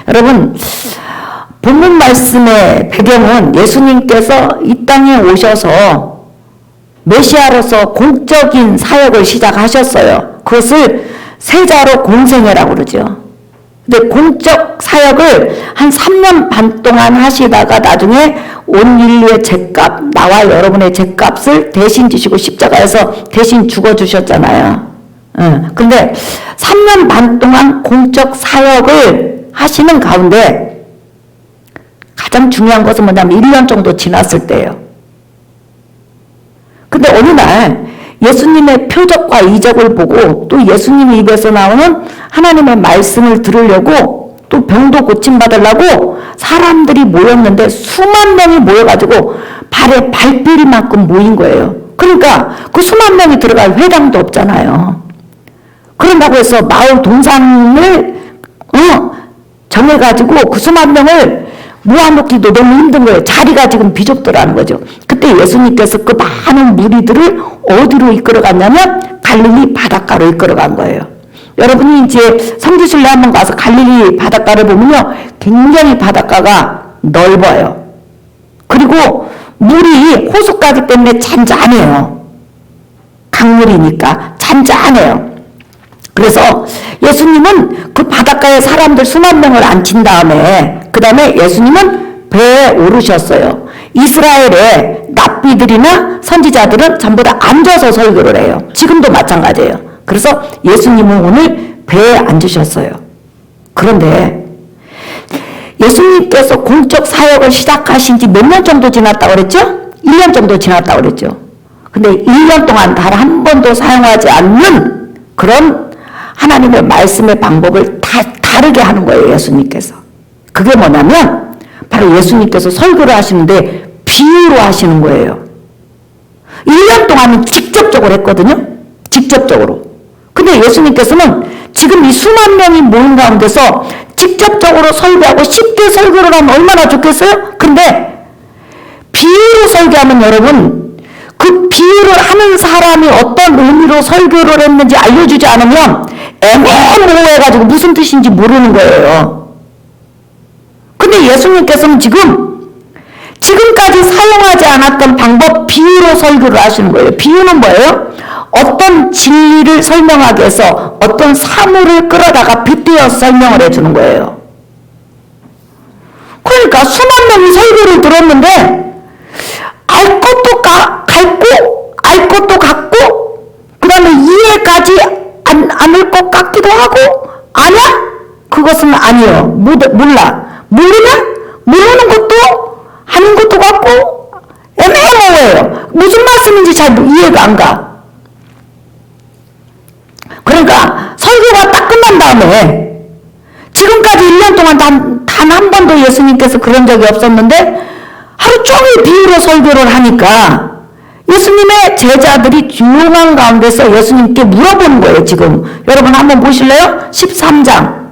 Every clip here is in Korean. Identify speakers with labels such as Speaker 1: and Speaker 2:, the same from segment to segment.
Speaker 1: 여러분, 본문 말씀의 배경은 예수님께서 이 땅에 오셔서 메시아로서 공적인 사역을 시작하셨어요. 그것을 세자로 공생애라고 그러죠. 근데 공적 사역을 한 3년 반 동안 하시다가 나중에 온 인류의 죄값, 나와 여러분의 죄값을 대신 지시고 십자가에서 대신 죽어주셨잖아요. 근데 3년 반 동안 공적 사역을 하시는 가운데 가장 중요한 것은 뭐냐면 1년 정도 지났을 때예요. 근데 어느 날 예수님의 표적과 이적을 보고 또 예수님 입에서 나오는 하나님의 말씀을 들으려고 또 병도 고침받으려고 사람들이 모였는데 수만 명이 모여가지고 발에 발길이만큼 모인 거예요. 그러니까 그 수만 명이 들어갈 회당도 없잖아요. 그런다고 해서 마을 동상을 정해가지고 그 수만 명을 모아놓기도 너무 힘든 거예요. 자리가 지금 비좁더라는 거죠. 그때 예수님께서 그 많은 무리들을 어디로 이끌어갔냐면 갈릴리 바닷가로 이끌어간 거예요. 여러분이 이제 성지순례 한번 가서 갈릴리 바닷가를 보면요, 굉장히 바닷가가 넓어요. 그리고 물이 호숫가기 때문에 잔잔해요. 강물이니까 잔잔해요. 그래서 예수님은 그 바닷가에 사람들 수만 명을 앉힌 다음에 그 다음에 예수님은 배에 오르셨어요. 이스라엘의 랍비들이나 선지자들은 전부 다 앉아서 설교를 해요. 지금도 마찬가지예요. 그래서 예수님은 오늘 배에 앉으셨어요. 그런데 예수님께서 공적 사역을 시작하신 지 몇 년 정도 지났다고 그랬죠? 1년 정도 지났다고 그랬죠. 근데 1년 동안 단 한 번도 사용하지 않는 그런 하나님의 말씀의 방법을 다 다르게 하는 거예요, 예수님께서. 그게 뭐냐면 바로 예수님께서 설교를 하시는데 비유로 하시는 거예요. 1년 동안은 직접적으로 했거든요. 직접적으로. 근데 예수님께서는 지금 이 수만 명이 모인 가운데서 직접적으로 설교하고 쉽게 설교를 하면 얼마나 좋겠어요? 근데 비유로 설교하면 여러분, 그 비유를 하는 사람이 어떤 의미로 설교를 했는지 알려주지 않으면 애매모호해가지고 무슨 뜻인지 모르는 거예요. 근데 예수님께서는 지금까지 사용하지 않았던 방법, 비유로 설교를 하시는 거예요. 비유는 뭐예요? 어떤 진리를 설명하기 위해서 어떤 사물을 끌어다가 빗대어서 설명을 해주는 거예요. 그러니까 수만 명이 설교를 들었는데 알 것도 같고 알 것도 같고 그 다음에 이해가지 않을 것 같기도 하고 아냐? 그것은 아니에요. 몰라. 모르는 것도 아닌 것도 같고 애매모호해요. 무슨 말씀인지 잘 이해가 안 가. 그러니까 설교가 딱 끝난 다음에 지금까지 1년 동안 단 한 번도 예수님께서 그런 적이 없었는데 하루 종일 비유로 설교를 하니까 예수님의 제자들이 조용한 가운데서 예수님께 물어보는 거예요. 지금 여러분 한번 보실래요? 13장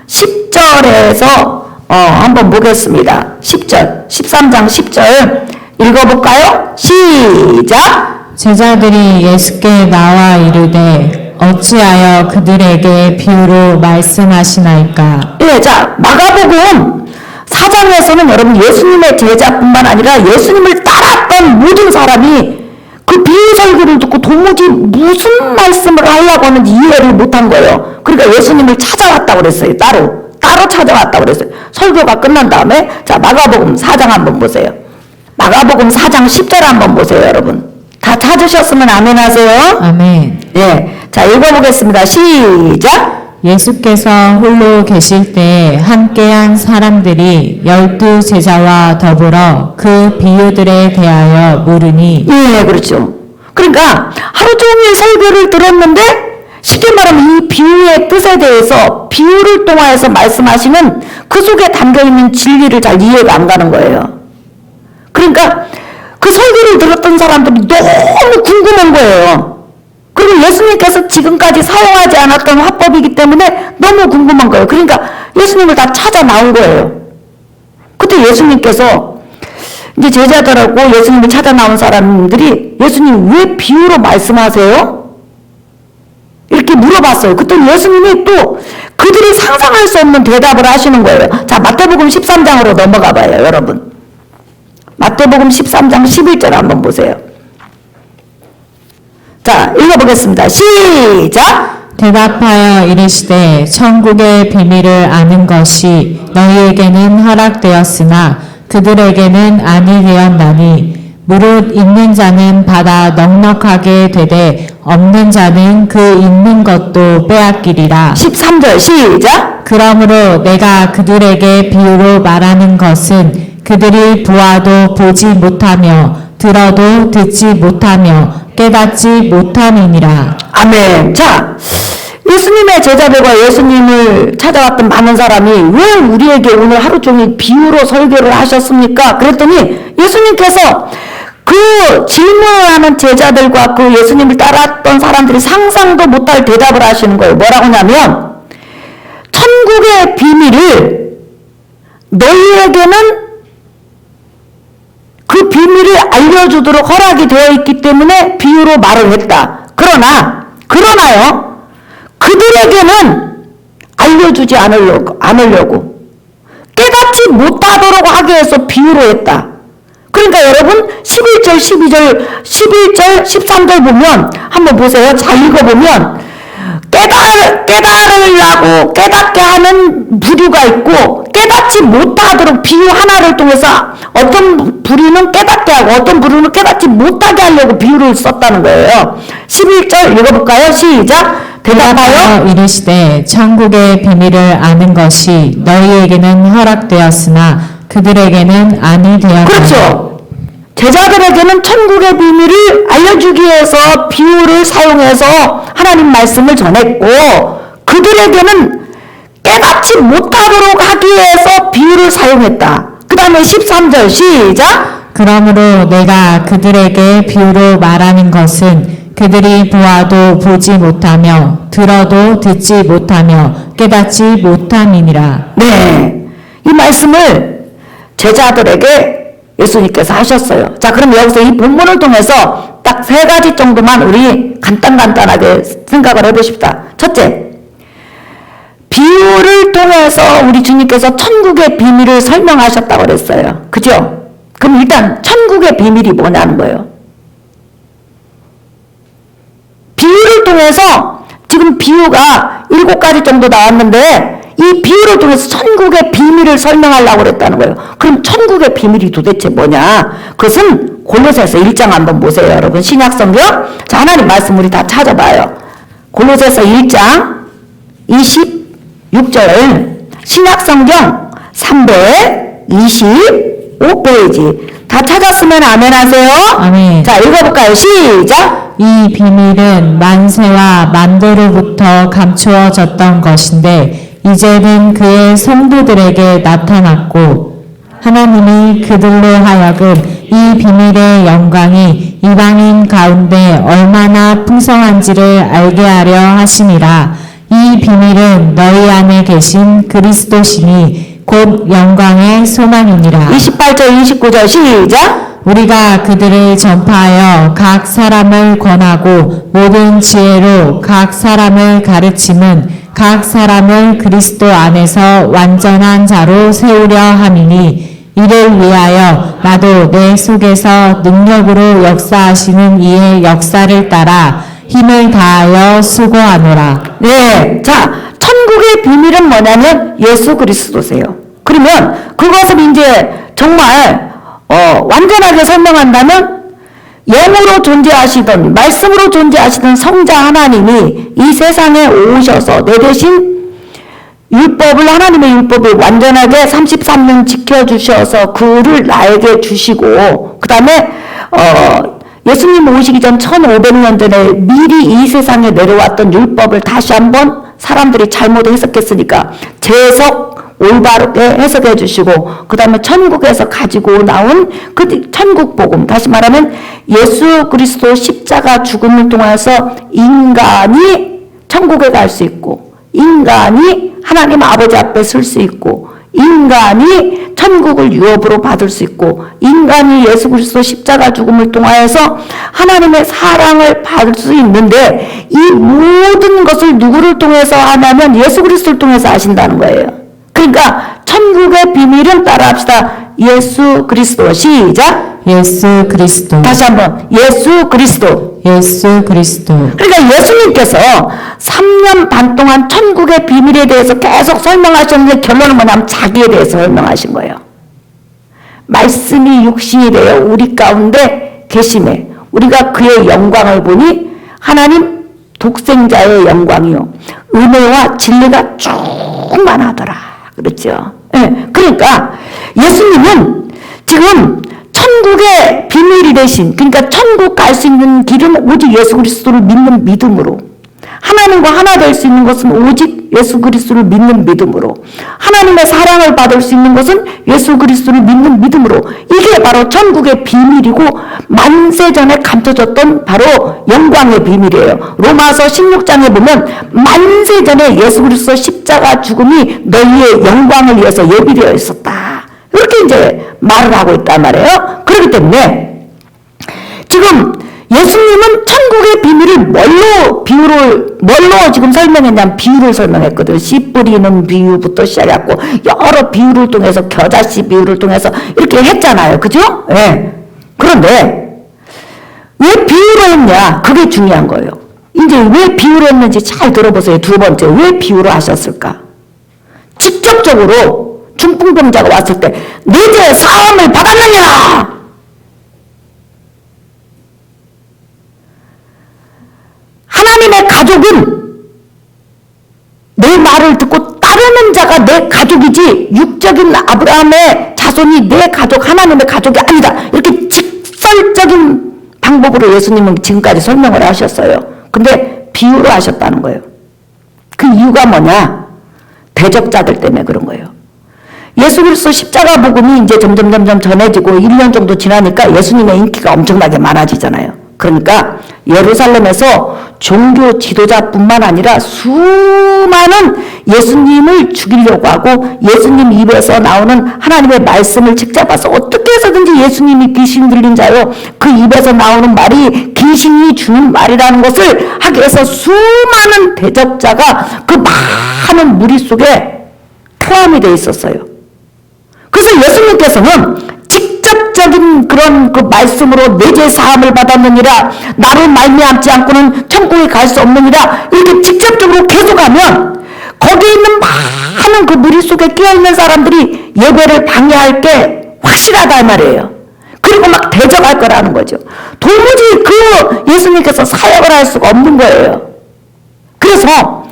Speaker 1: 10절에서 한번 보겠습니다. 10절 13장 10절 읽어볼까요? 시작.
Speaker 2: 제자들이 예수께 나와 이르되 어찌하여 그들에게 비유로 말씀하시나이까?
Speaker 1: 예, 자, 마가복음 4장에서는 여러분 예수님의 제자뿐만 아니라 예수님을 따랐던 모든 사람이 그 비유 설교를 듣고 도무지 무슨 말씀을 하려고 하는지 이해를 못한 거예요. 그러니까 예수님을 찾아왔다고 그랬어요. 따로 찾아왔다고 그랬어요. 설교가 끝난 다음에 자, 마가복음 4장 한번 보세요. 마가복음 4장 10절 한번 보세요, 여러분. 다 찾으셨으면 아멘 하세요.
Speaker 2: 아멘.
Speaker 1: 예. 자, 읽어보겠습니다. 시작.
Speaker 2: 예수께서 홀로 계실 때 함께한 사람들이 12 제자와 더불어 그 비유들에 대하여 물으니.
Speaker 1: 예, 그렇죠. 그러니까 하루 종일 설교를 들었는데 쉽게 말하면 이 비유의 뜻에 대해서 비유를 통하여서 말씀하시는 그 속에 담겨있는 진리를 잘 이해가 안 가는 거예요. 그러니까 그 설교를 들었던 사람들이 너무 궁금한 거예요. 그리고 예수님께서 지금까지 사용하지 않았던 화법이기 때문에 너무 궁금한 거예요. 그러니까 예수님을 다 찾아 나온 거예요. 그때 예수님께서 이제 제자들하고 예수님을 찾아 나온 사람들이 예수님 왜 비유로 말씀하세요? 이렇게 물어봤어요. 그때 예수님이 또 그들이 상상할 수 없는 대답을 하시는 거예요. 자, 마태복음 13장으로 넘어가 봐요, 여러분. 마태복음 13장 11절 한번 보세요. 자, 읽어보겠습니다. 시작!
Speaker 2: 대답하여 이르시되 천국의 비밀을 아는 것이 너희에게는 허락되었으나 그들에게는 아니 되었나니 무릇 있는 자는 받아 넉넉하게 되되 없는 자는 그 있는 것도 빼앗기리라.
Speaker 1: 13절 시작!
Speaker 2: 그러므로 내가 그들에게 비유로 말하는 것은 그들이 보아도 보지 못하며 들어도 듣지 못하며 깨닫지 못함이니라.
Speaker 1: 아멘. 자, 예수님의 제자들과 예수님을 찾아왔던 많은 사람이 왜 우리에게 오늘 하루 종일 비유로 설교를 하셨습니까? 그랬더니 예수님께서 그 질문을 하는 제자들과 그 예수님을 따랐던 사람들이 상상도 못할 대답을 하시는 거예요. 뭐라고 하냐면 천국의 비밀을 너희에게는 그 비밀을 알려주도록 허락이 되어 있기 때문에 비유로 말을 했다. 그러나요, 그들에게는 알려주지 않으려고 깨닫지 못하도록 하기 위해서 비유로 했다. 그러니까 여러분 11절, 12절, 11절, 13절 보면 한번 보세요. 잘 읽어보면 깨달으려고 깨닫게 하는 부류가 있고 깨닫지 못하도록 비유 하나를 통해서 어떤 부류는 깨닫게 하고 어떤 부류는 깨닫지 못하게 하려고 비유를 썼다는 거예요. 11절 읽어볼까요? 시작! 대답하여
Speaker 2: 이르시되 천국의 비밀을 아는 것이 너희에게는 허락되었으나 그들에게는 아니 되었나니.
Speaker 1: 그렇죠. 제자들에게는 천국의 비밀을 알려주기 위해서 비유를 사용해서 하나님 말씀을 전했고 그들에게는 깨닫지 못하도록 하기 위해서 비유를 사용했다. 그 다음에 13절 시작!
Speaker 2: 그러므로 내가 그들에게 비유로 말하는 것은 그들이 보아도 보지 못하며 들어도 듣지 못하며 깨닫지 못함이니라.
Speaker 1: 네, 이 말씀을 제자들에게 예수님께서 하셨어요. 자, 그럼 여기서 이 본문을 통해서 딱 3가지 정도만 우리 간단하게 생각을 해보십시다. 첫째, 비유를 통해서 우리 주님께서 천국의 비밀을 설명하셨다고 그랬어요. 그죠? 그럼 일단 천국의 비밀이 뭐냐는 거예요. 비유를 통해서 지금 비유가 7가지 정도 나왔는데 이 비유를 통해서 천국의 비밀을 설명하려고 그랬다는 거예요. 그럼 천국의 비밀이 도대체 뭐냐? 그것은 골로새서 1장 한번 보세요, 여러분. 신약성경. 자, 하나님 말씀 우리 다 찾아봐요. 골로새서 1장 26절 신약성경 325페이지. 다 찾았으면 아멘 하세요.
Speaker 2: 아멘.
Speaker 1: 자, 읽어볼까요? 시작!
Speaker 2: 이 비밀은 만세와 만대로부터 감추어졌던 것인데 이제는 그의 성도들에게 나타났고 하나님이 그들로 하여금 이 비밀의 영광이 이방인 가운데 얼마나 풍성한지를 알게 하려 하심이라. 이 비밀은 너희 안에 계신 그리스도시니 곧 영광의 소망이니라.
Speaker 1: 28절 29절 시작!
Speaker 2: 우리가 그들을 전파하여 각 사람을 권하고 모든 지혜로 각 사람을 가르침은 각 사람을 그리스도 안에서 완전한 자로 세우려 함이니 이를 위하여 나도 내 속에서 능력으로 역사하시는 이의 역사를 따라 힘을 다하여 수고하노라.
Speaker 1: 네, 자, 천국의 비밀은 뭐냐면 예수 그리스도세요. 그러면 그것을 이제 정말 완전하게 설명한다면 영으로 존재하시던 말씀으로 존재하시던 성자 하나님이 이 세상에 오셔서 내 대신 율법을 하나님의 율법을 완전하게 33년 지켜주셔서 그를 나에게 주시고 그 다음에 예수님 오시기 전 1500년 전에 미리 이 세상에 내려왔던 율법을 다시 한번 사람들이 잘못 해석했으니까 재해석 올바르게 해석해 주시고 그 다음에 천국에서 가지고 나온 그 천국 복음, 다시 말하면 예수 그리스도 십자가 죽음을 통해서 인간이 천국에 갈 수 있고 인간이 하나님 아버지 앞에 설 수 있고 인간이 천국을 유업으로 받을 수 있고 인간이 예수 그리스도 십자가 죽음을 통하여서 하나님의 사랑을 받을 수 있는데 이 모든 것을 누구를 통해서 하냐면 예수 그리스도를 통해서 하신다는 거예요. 그러니까 천국의 비밀은 따라합시다. 예수 그리스도. 시작.
Speaker 2: 예수 그리스도.
Speaker 1: 다시 한번 예수 그리스도.
Speaker 2: 예수 그리스도.
Speaker 1: 그러니까 예수님께서 3년 반 동안 천국의 비밀에 대해서 계속 설명하셨는데 결론은 뭐냐면 자기에 대해서 설명하신 거예요. 말씀이 육신이 되어 우리 가운데 계심에 우리가 그의 영광을 보니 하나님 독생자의 영광이요 은혜와 진리가 충만하더라. 그렇죠? 네. 그러니까 예수님은 지금 천국의 비밀이 되신, 그러니까 천국 갈 수 있는 길은 오직 예수 그리스도를 믿는 믿음으로, 하나님과 하나 될 수 있는 것은 오직 예수 그리스도를 믿는 믿음으로, 하나님의 사랑을 받을 수 있는 것은 예수 그리스도를 믿는 믿음으로, 이게 바로 천국의 비밀이고 만세전에 감춰졌던 바로 영광의 비밀이에요. 로마서 16장에 보면 만세전에 예수 그리스도 십자가 죽음이 너희의 영광을 위해서 예비되어 있었다. 이렇게 이제 말을 하고 있단 말이에요. 그렇기 때문에 지금 예수님은 천국의 비밀을 뭘로 지금 설명했냐면 비유를 설명했거든. 씨 뿌리는 비유부터 시작해갖고 여러 비유를 통해서 겨자씨 비유를 통해서 이렇게 했잖아요. 그죠? 예. 네. 그런데 왜 비유를 했냐? 그게 중요한 거예요. 이제 왜 비유를 했는지 잘 들어보세요. 두 번째, 왜 비유를 하셨을까? 직접적으로 중풍병자가 왔을 때 내 죄 사함을 받았느냐? 하나님의 가족은 내 말을 듣고 따르는 자가 내 가족이지 육적인 아브라함의 자손이 내 가족, 하나님의 가족이 아니다. 이렇게 직설적인 방법으로 예수님은 지금까지 설명을 하셨어요. 근데 비유로 하셨다는 거예요. 그 이유가 뭐냐? 대적자들 때문에 그런 거예요. 예수 그리스도 십자가 복음이 이제 점점 전해지고 1년 정도 지나니까 예수님의 인기가 엄청나게 많아지잖아요. 그러니까 예루살렘에서 종교 지도자뿐만 아니라 수많은 예수님을 죽이려고 하고 예수님 입에서 나오는 하나님의 말씀을 직잡아서 어떻게 해서든지 예수님이 귀신 들린 자요 그 입에서 나오는 말이 귀신이 주는 말이라는 것을 하기 위해서 수많은 대적자가 그 많은 무리 속에 포함이 되어 있었어요. 그래서 예수님께서는 직접적인 그런 그 말씀으로 내 죄 사함을 받았느니라 나로 말미암지 않고는 천국에 갈 수 없느니라 이렇게 직접적으로 계속하면 거기에 있는 많은 그 무리 속에 끼어있는 사람들이 예배를 방해할 게 확실하다 말이에요. 그리고 막 대적할 거라는 거죠. 도무지 그 예수님께서 사역을 할 수가 없는 거예요. 그래서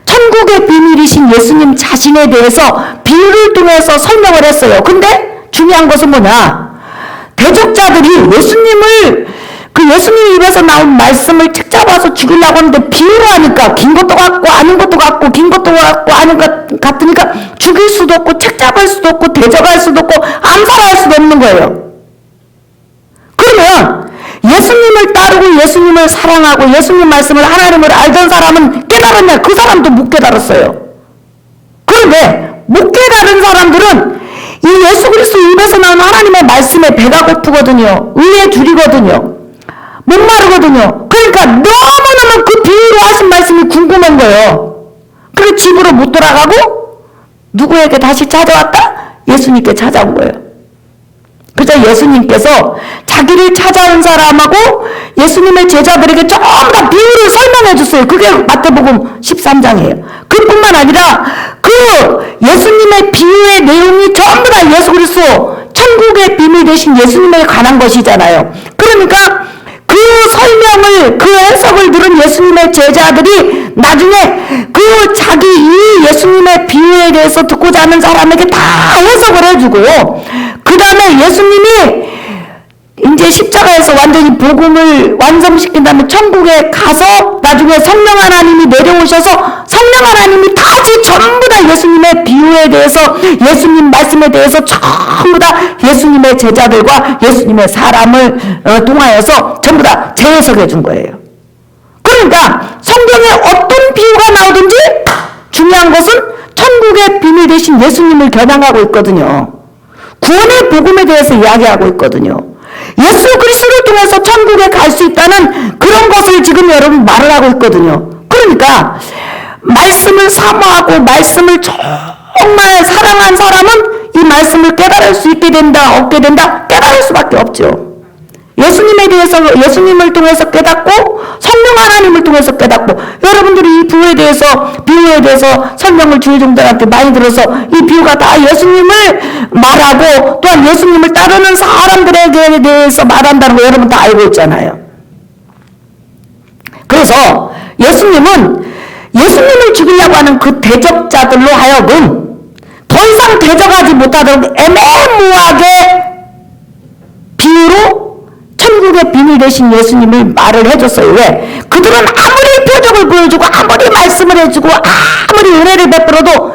Speaker 1: 천국의 비밀이신 예수님 자신에 대해서 비유를 통해서 설명을 했어요. 근데 중요한 것은 뭐냐? 대적자들이 예수님 입에서 나온 말씀을 책 잡아서 죽이려고 하는데 비유로 하니까 긴 것도 같고 아닌 것도 같고 긴 것도 같고 아닌 것 같으니까 죽일 수도 없고 책 잡을 수도 없고 대적할 수도 없고 암살할 수도 없는 거예요. 그러면 예수님을 따르고 예수님을 사랑하고 예수님 말씀을 하나님을 알던 사람은 깨달았냐? 그 사람도 못 깨달았어요. 그런데 못 깨달은 사람들은 이 예수 그리스도 입에서 나오는 하나님의 말씀에 배가 고프거든요. 의에 줄이거든요. 목마르거든요. 그러니까 너무너무 그 비유로 하신 말씀이 궁금한 거예요. 그래서 집으로 못 돌아가고 누구에게 다시 찾아왔다? 예수님께 찾아온 거예요. 그래서 예수님께서 자기를 찾아온 사람하고 예수님의 제자들에게 전부 다 비유를 설명해 줬어요. 그게 마태복음 13장이에요. 그뿐만 아니라 그 예수님의 비유의 내용이 전부 다 예수 그리스도 천국의 비밀 되신 예수님에 관한 것이잖아요. 그러니까 그 설명을, 그 해석을 들은 예수님의 제자들이 나중에 그 자기 이 예수님의 비유에 대해서 듣고자 하는 사람에게 다 해석을 해주고, 그 다음에 예수님이 이제 십자가에서 완전히 복음을 완성시킨 다음에 천국에 가서 나중에 성령 하나님이 내려오셔서 성령 하나님이 다시 전부 다 예수님의 비유에 대해서 예수님 말씀에 대해서 전부 다 예수님의 제자들과 예수님의 사람을 통하여서 전부 다 재해석해 준 거예요. 그러니까 성경에 어떤 비유가 나오든지 중요한 것은 천국의 비밀 대신 예수님을 겨냥하고 있거든요. 구원의 복음에 대해서 이야기하고 있거든요. 예수 그리스도를 통해서 천국에 갈 수 있다는 그런 것을 지금 여러분 말을 하고 있거든요. 그러니까 말씀을 사모하고 말씀을 정말 사랑한 사람은 이 말씀을 깨달을 수 있게 된다, 얻게 된다, 깨달을 수밖에 없죠. 예수님에 대해서, 예수님을 통해서 깨닫고 성령 하나님을 통해서 깨닫고, 여러분들이 이 비유에 대해서 설명을 주의 종들한테 많이 들어서 이 비유가 다 예수님을 말하고 또한 예수님을 따르는 사람들에게 대해서 말한다는 거 여러분 다 알고 있잖아요. 그래서 예수님을 죽이려고 하는 그 대적자들로 하여금 더 이상 대적하지 못하도록 애매모호하게 비유로 천국의 비밀 되신 예수님을 말을 해줬어요. 왜? 그들은 아무리 표적을 보여주고 아무리 말씀을 해주고 아무리 은혜를 베풀어도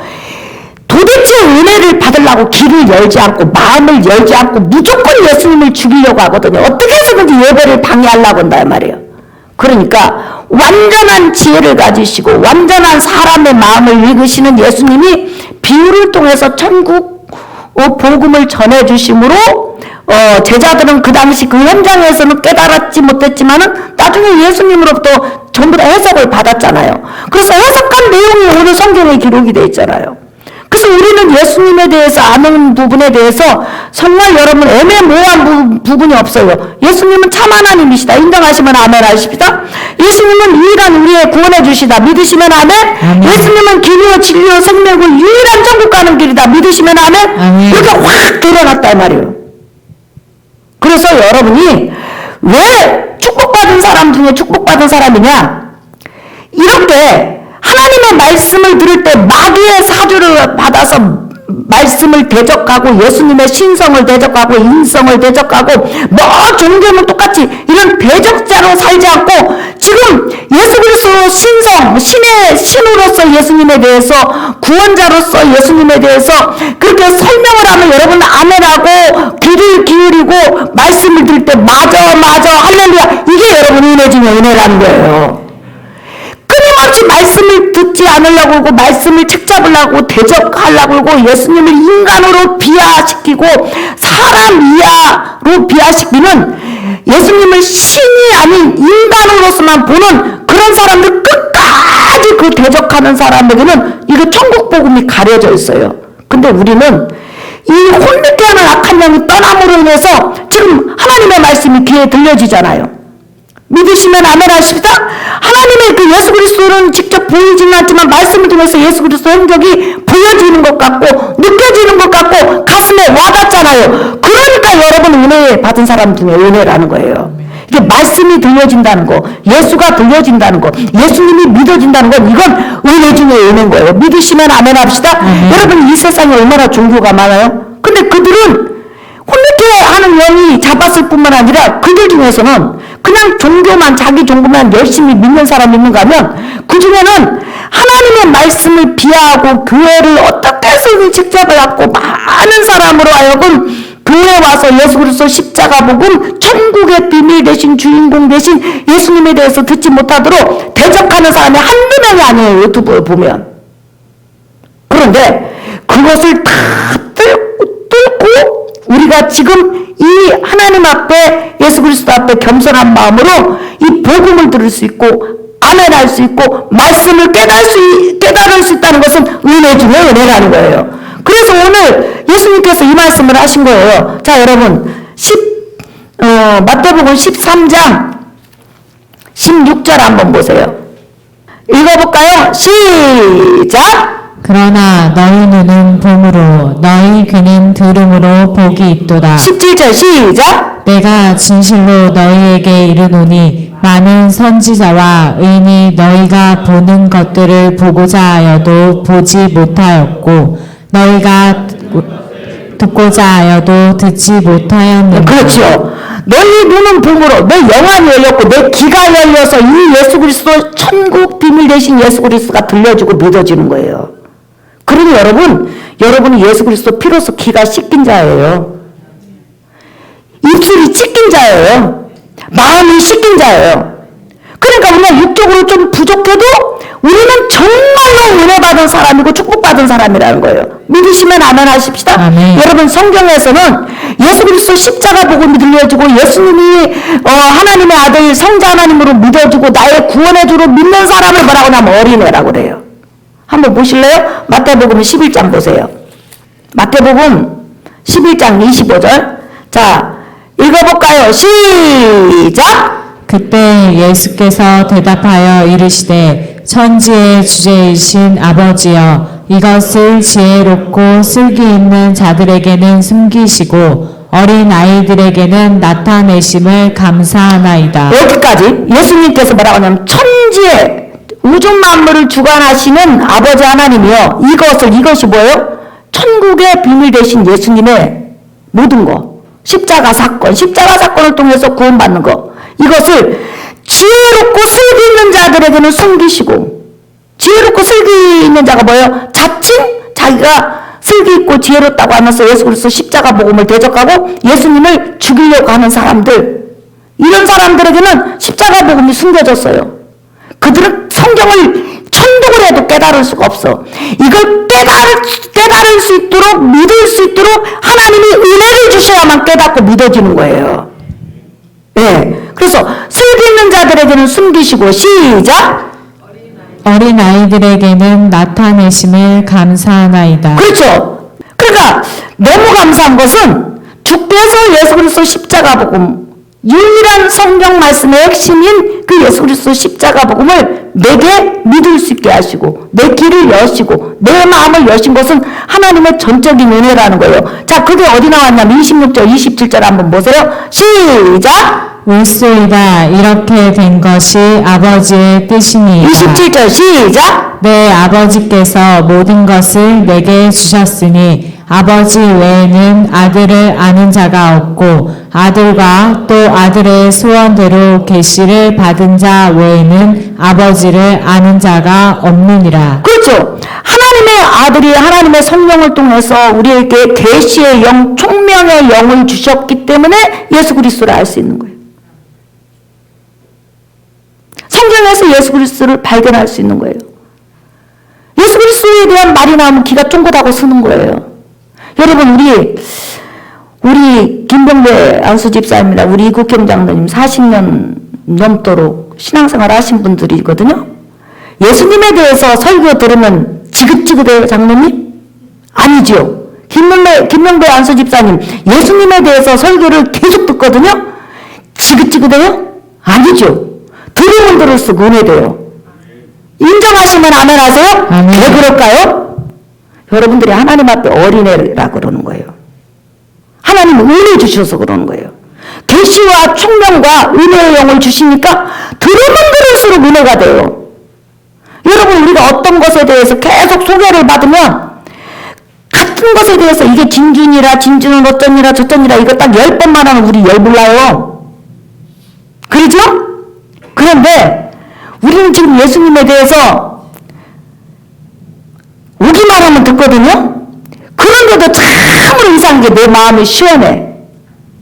Speaker 1: 도대체 은혜를 받으려고 길을 열지 않고 마음을 열지 않고 무조건 예수님을 죽이려고 하거든요. 어떻게 해서든지 예배를 방해하려고 한단 말이에요. 그러니까 완전한 지혜를 가지시고 완전한 사람의 마음을 읽으시는 예수님이 비유를 통해서 천국 복음을 전해주심으로 제자들은 그 당시 그 현장에서는 깨달았지 못했지만은 나중에 예수님으로부터 전부 다 해석을 받았잖아요. 그래서 해석한 내용이 오늘 성경에 기록이 되어 있잖아요. 그래서 우리는 예수님에 대해서 아는 부분에 대해서 정말 여러분 애매모호한 부분이 없어요. 예수님은 참 하나님이시다. 인정하시면 아멘 하십시다. 예수님은 유일한 우리의 구원해 주시다. 믿으시면 아멘.
Speaker 2: 아멘.
Speaker 1: 예수님은 길이요 진리요 생명이고 유일한 천국 가는 길이다. 믿으시면 아멘.
Speaker 2: 아멘.
Speaker 1: 이렇게 확 드러났단 말이에요. 그래서 여러분이 왜 축복받은 사람 중에 축복받은 사람이냐? 이렇게 하나님의 말씀을 들을 때 마귀의 사주를 받아서 말씀을 대적하고 예수님의 신성을 대적하고 인성을 대적하고 뭐 종교는 똑같이 이런 대적자로 살지 않고 지금 예수 그리스도 신성 신으로서 예수님에 대해서 구원자로서 예수님에 대해서 그렇게 설명을 하면 여러분 아멘하고 귀를 기울이고 말씀을 들을 때 맞아 할렐루야 이게 여러분 은혜 중에 은혜라는 거예요. 끊임없이 말씀을 듣지 않으려고 하고 말씀을 책잡으려고 대적하려고 하고 예수님을 인간으로 비하시키고 사람 이하로 비하시키는 예수님을 신이 아닌 인간으로서만 보는 그런 사람들 끝까지 그 대적하는 사람에게는 이거 천국 복음이 가려져 있어요. 근데 우리는 이 혼미케 하는 악한 영이 떠남으로 인해서 지금 하나님의 말씀이 귀에 들려지잖아요. 믿으시면 아멘 하십시다. 하나님의 그 예수 그리스도는 직접 보이지는 않지만 말씀을 통해서 예수 그리스도 행적이 보여지는 것 같고 느껴지는 것 같고 가슴에 와닿잖아요. 그러니까 여러분 은혜 받은 사람 중에 은혜라는 거예요. 이게 말씀이 들려진다는 거, 예수가 들려진다는 거, 예수님이 믿어진다는 건 이건 은혜 중에 은혜인 거예요. 믿으시면 아멘 합시다. 여러분 이 세상에 얼마나 종교가 많아요? 근데 그들은 혼미케 하는 영이 잡았을 뿐만 아니라 그들 중에서는 그냥 종교만 자기 종교만 열심히 믿는 사람이 있는가 하면 그 중에는 하나님의 말씀을 비하하고 교회를 어떻게 해서든 책잡아갖고 많은 사람으로 하여금 교회 와서 예수 그리스도 십자가 복음 천국의 비밀 대신 주인공 대신 예수님에 대해서 듣지 못하도록 대적하는 사람이 한두 명이 아니에요. 유튜브에 보면. 그런데 그것을 다 뚫고 우리가 지금 이 하나님 앞에 예수 그리스도 앞에 겸손한 마음으로 이 복음을 들을 수 있고 아멘할 수 있고 말씀을 깨달을 수 있다는 것은 은혜 중에 은혜라는 거예요. 그래서 오늘 예수님께서 이 말씀을 하신 거예요. 자 여러분 마태복음 13장 16절 한번 보세요. 읽어볼까요? 시작!
Speaker 2: 그러나 너희 눈은 봄으로 너희 귀는 들음으로 복이 있도다.
Speaker 1: 17절 시작!
Speaker 2: 내가 진실로 너희에게 이르노니 많은 선지자와 의인이 너희가 보는 것들을 보고자 하여도 보지 못하였고 너희가 듣고자 하여도 듣지 못하였느니라.
Speaker 1: 그렇죠. 너희 눈은 봄으로 내 영안이 열렸고 내 귀가 열려서 이 예수 그리스도 천국 비밀 되신 예수 그리스도가 들려지고 믿어지는 거예요. 그러니 여러분이 예수 그리스도 피로써 귀가 씻긴 자예요. 입술이 찢긴 자예요. 마음이 씻긴 자예요. 그러니까 우리가 육적으로 좀 부족해도 우리는 정말로 은혜 받은 사람이고 축복받은 사람이라는 거예요. 믿으시면 아멘 하십시다.
Speaker 2: 아멘.
Speaker 1: 여러분 성경에서는 예수 그리스도 십자가 보고 믿어지고 예수님이 하나님의 아들 성자 하나님으로 믿어지고 나의 구원의 주로 믿는 사람을 뭐라고 하냐면 어린애라고 그래요. 한번 보실래요? 마태복음 11장 보세요. 마태복음 11장 25절. 자, 읽어볼까요? 시작!
Speaker 2: 그때 예수께서 대답하여 이르시되 천지의 주제이신 아버지여 이것을 지혜롭고 슬기 있는 자들에게는 숨기시고 어린 아이들에게는 나타내심을 감사하나이다.
Speaker 1: 여기까지 예수님께서 뭐라고 하냐면 천지의 우주 만물을 주관하시는 아버지 하나님이요. 이것이 뭐예요? 천국의 비밀 되신 예수님의 모든 거. 십자가 사건을 통해서 구원받는 거. 이것을 지혜롭고 슬기 있는 자들에게는 숨기시고, 지혜롭고 슬기 있는 자가 뭐예요? 자칭 자기가 슬기 있고 지혜롭다고 하면서 예수 그리스도 십자가 복음을 대적하고 예수님을 죽이려고 하는 사람들, 이런 사람들에게는 십자가 복음이 숨겨졌어요. 그들은 성경을 천독을 해도 깨달을 수가 없어. 이걸 깨달을 수 있도록, 믿을 수 있도록 하나님이 은혜를 주셔야만 깨닫고 믿어지는 거예요. 예. 그래서 슬기 있는 자들에게는 숨기시고, 시작!
Speaker 2: 어린 아이들에게는 나타내심을 감사하나이다.
Speaker 1: 그렇죠. 그러니까 너무 감사한 것은 주께서 예수 그리스도 십자가 복음, 유일한 성경 말씀의 핵심인 그 예수 그리스도 십자가 복음을 내게 믿을 수 있게 하시고 내 길을 여시고 내 마음을 여신 것은 하나님의 전적인 은혜라는 거예요. 자, 그게 어디 나왔냐면 26절 27절 한번 보세요. 시작!
Speaker 2: 옳소이다. 이렇게 된 것이 아버지의 뜻이니이다.
Speaker 1: 27절 시작!
Speaker 2: 내 아버지께서 모든 것을 내게 주셨으니 아버지 외에는 아들을 아는 자가 없고 아들과 또 아들의 소원대로 계시를 받은 자 외에는 아버지를 아는 자가 없느니라.
Speaker 1: 그렇죠. 하나님의 아들이 하나님의 성령을 통해서 우리에게 계시의 영, 총명의 영을 주셨기 때문에 예수 그리스도를 알 수 있는 거예요. 성경에서 예수 그리스도를 발견할 수 있는 거예요. 예수 그리스도에 대한 말이 나오면 기가 쫑긋하고 쓰는 거예요. 여러분, 우리 김병배 안수 집사입니다. 우리 이국경 장로님 40년 넘도록 신앙생활 하신 분들이거든요. 예수님에 대해서 설교 들으면 지긋지긋해요, 장로님? 아니죠. 김병배 안수 집사님 예수님에 대해서 설교를 계속 듣거든요. 지긋지긋해요? 아니죠. 들으면 들을수록 은혜돼요. 인정하시면 아멘 하세요?
Speaker 2: 아멘.
Speaker 1: 왜 그럴까요? 여러분들이 하나님 앞에 어린애라 그러는 거예요. 하나님 은혜 주셔서 그러는 거예요. 계시와 총명과 은혜의 영을 주시니까 들으면 들을수록 은혜가 돼요. 여러분, 우리가 어떤 것에 대해서 계속 소개를 받으면 같은 것에 대해서 이게 진주는 어쩌니라 저쩌니라 이거 딱 10번만 하면 우리 열불나요. 그러죠? 그런데 우리는 지금 예수님에 대해서 오기만 하면 듣거든요. 그런데도 참으로 이상한 게 내 마음이 시원해.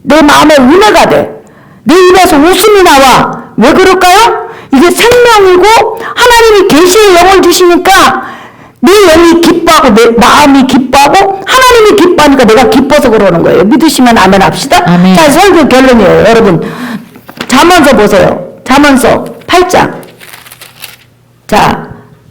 Speaker 1: 내 마음에 은혜가 돼. 내 입에서 웃음이 나와. 왜 그럴까요? 이게 생명이고 하나님이 계시의 영을 주시니까 내 영이 기뻐하고 내 마음이 기뻐하고 하나님이 기뻐하니까 내가 기뻐서 그러는 거예요. 믿으시면 아멘 합시다.
Speaker 2: 아멘.
Speaker 1: 자, 설교 결론이에요. 여러분 잠언서 보세요. 잠언서 8장. 자,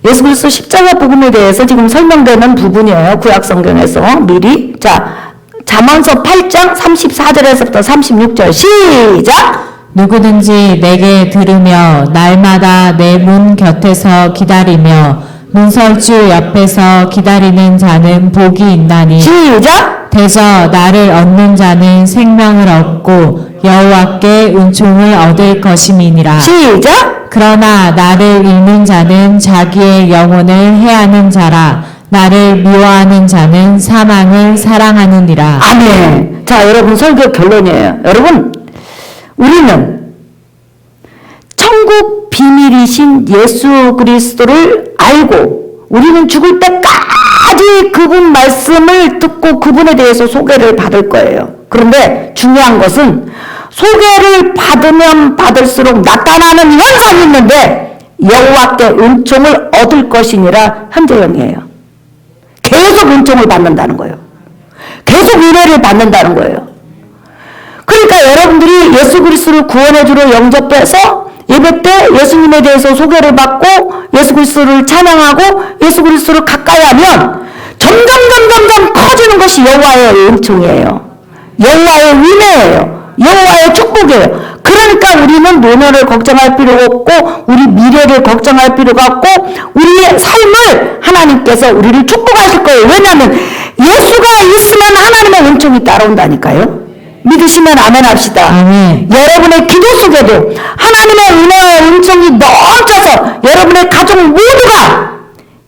Speaker 1: 예수 그리스도 십자가 복음에 대해서 지금 설명되는 부분이에요. 구약 성경에서 미리. 자, 잠언서 8장 34절에서부터 36절 시작.
Speaker 2: 누구든지 내게 들으며 날마다 내 문 곁에서 기다리며 문설주 옆에서 기다리는 자는 복이 있나니
Speaker 1: 시작.
Speaker 2: 대저 나를 얻는 자는 생명을 얻고 여호와께 은총을 얻을 것임이니라.
Speaker 1: 시작.
Speaker 2: 그러나 나를 잃는 자는 자기의 영혼을 해하는 자라. 나를 미워하는 자는 사망을 사랑하느니라.
Speaker 1: 아멘. 자, 여러분 설교 결론이에요. 여러분, 우리는 천국 비밀이신 예수 그리스도를 알고 우리는 죽을 때까지 그분 말씀을 듣고 그분에 대해서 소개를 받을 거예요. 그런데 중요한 것은 소개를 받으면 받을수록 나타나는 현상이 있는데 여호와께 은총을 얻을 것이니라 현재형이에요. 계속 은총을 받는다는 거예요. 계속 은혜를 받는다는 거예요. 그러니까 여러분들이 예수 그리스도를 구원의 주로 영접해서 예배 때 예수님에 대해서 소개를 받고 예수 그리스도를 찬양하고 예수 그리스도를 가까이 하면 점점 커지는 것이 여호와의 은총이에요. 여호와의 은혜예요. 여호와의 축복이에요. 그러니까 우리는 노년을 걱정할 필요가 없고 우리 미래를 걱정할 필요가 없고 우리의 삶을 하나님께서 우리를 축복하실 거예요. 왜냐하면 예수가 있으면 하나님의 은총이 따라온다니까요. 믿으시면 아멘 합시다.
Speaker 2: 아멘.
Speaker 1: 여러분의 기도 속에도 하나님의 은혜와 은총이 넘쳐서 여러분의 가족 모두가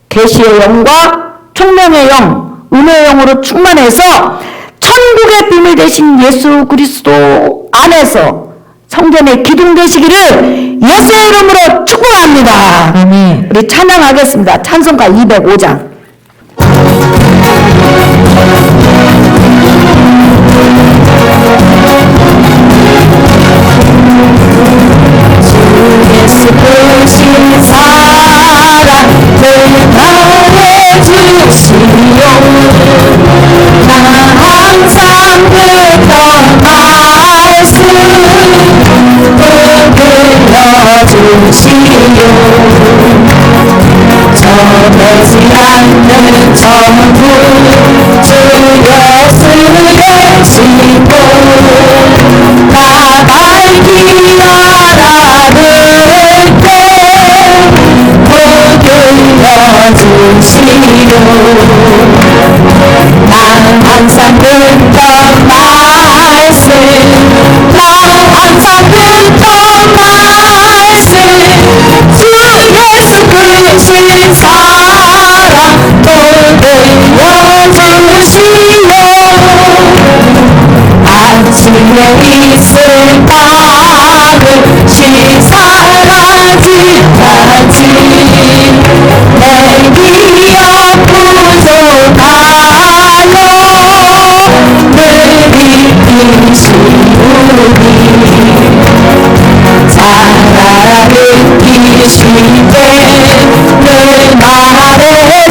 Speaker 1: 계시의 영과 총명의 영, 은혜의 영으로 충만해서 천국의 비밀 되신 예수 그리스도 안에서 성전에 기둥되시기를 예수의 이름으로 축복합니다.
Speaker 2: 아멘.
Speaker 1: 우리 찬양하겠습니다. 찬송가 205장.
Speaker 2: 예수 크신 사랑을 말해주시오. 나 항상 듣던 말씀 들려주시오. 전하지 않는 전부 주 예수의 신고 나 밝히 알아들 때 들려주시오. 난 항상 듣던 말씀 난 항상 듣던 말씀 주 예수 크신 사랑 또 들려주시오. 아침에 있을 밤을 시사하지 않지 내 기억 부족하여 늘 이기시우니 사랑을 이기시되 늘 말해주시오.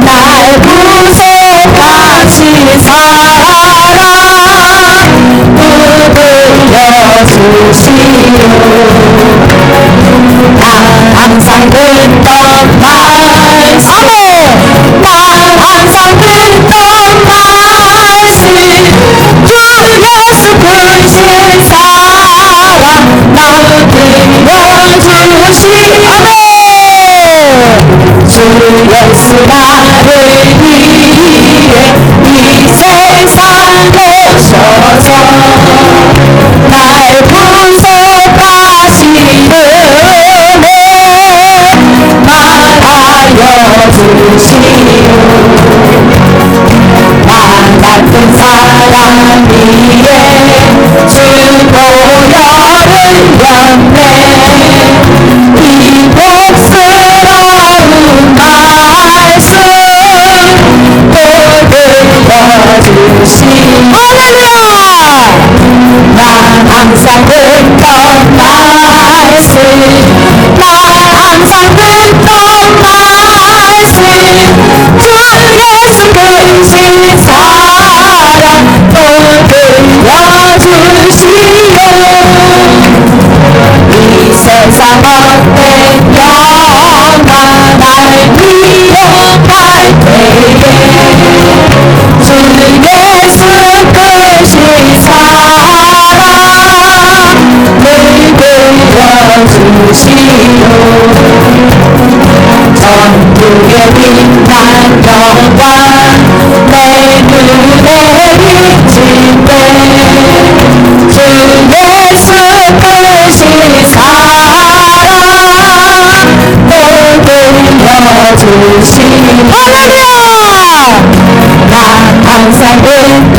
Speaker 2: 날 구속하신 사랑 들려주시오. 난 항상 듣던 말씀 난 항상 듣던 말씀 주 예수 크신 사랑 날 들려주시오. 주 예수 나를 위해 이 세상에 오셔서 날 구속하신 은혜 말하여 주시오. 나 같은 사람 위에 주 보혈을 흘렸네. 이 복스러운 말씀 또 들려주시오. 할렐루야. 난 항상 듣던 말씀 난 항상 듣던 말씀 주 예수 크신 사랑 또 들려주시오. 이 세상 헛된 영화 날 미혹할 때에 주 예수 크신 사랑 늘 들려주시오. 전국의 빛난 영광 내 눈에 비친대 주 예수 크신 사랑 또 들려주시오. 할렐루야. 난 항상 듣던